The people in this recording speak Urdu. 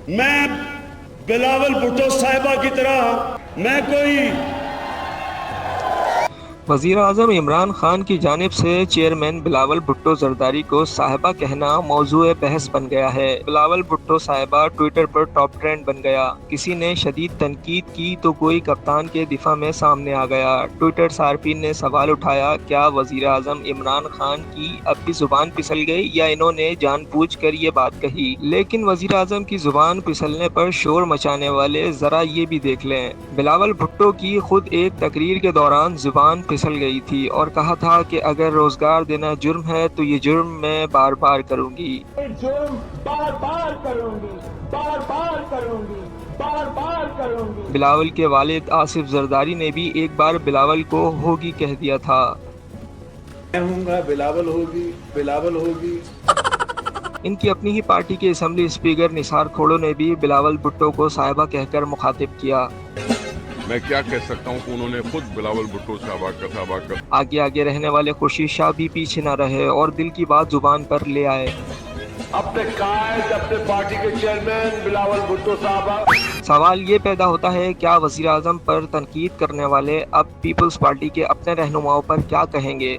میں بلاول بھٹو صاحبہ کی طرح میں کوئی وزیر اعظم عمران خان کی جانب سے چیئرمین بلاول بھٹو زرداری کو صاحبہ کہنا موضوع بحث بن گیا ہے۔ بلاول بھٹو صاحبہ ٹوئٹر پر ٹاپ ٹرینڈ بن گیا۔ کسی نے شدید تنقید کی تو کوئی کپتان کے دفاع میں سامنے آ گیا۔ ٹوئٹر صارفین نے سوال اٹھایا، کیا وزیر اعظم عمران خان کی اب بھی زبان پھسل گئی یا انہوں نے جان بوجھ کر یہ بات کہی؟ لیکن وزیر اعظم کی زبان پھسلنے پر شور مچانے والے ذرا یہ بھی دیکھ لیں۔ بلاول بھٹو کی خود ایک تقریر کے دوران زبان پھسل گئی تھی اور کہا تھا کہ اگر روزگار دینا جرم ہے تو یہ جرم میں بار بار کروں گی۔ جرم بار بار کروں گی، بار بار کروں گی، بار بار کروں گی۔ بلاول کے والد آصف زرداری نے بھی ایک بار بلاول کو ہوگی کہہ دیا تھا۔ میں ہوں گا، بلاول ہوگی، بلاول ہوگی۔ ان کی اپنی ہی پارٹی کے اسمبلی اسپیکر نثار کھوڑو نے بھی بلاول بھٹو کو صاحبہ کہہ کر مخاطب کیا۔ میں کیا کہہ سکتا ہوں کہ انہوں نے خود بلاول بھٹو صاحبہ کا آگے رہنے والے خورشید شاہ بھی پیچھے نہ رہے اور دل کی بات زبان پر لے آئے۔ اپنے قائد، اپنے پارٹی کے چیئرمین بلاول بھٹو صاحبہ۔ سوال یہ پیدا ہوتا ہے، کیا وزیر اعظم پر تنقید کرنے والے اب پیپلز پارٹی کے اپنے رہنماؤں پر کیا کہیں گے؟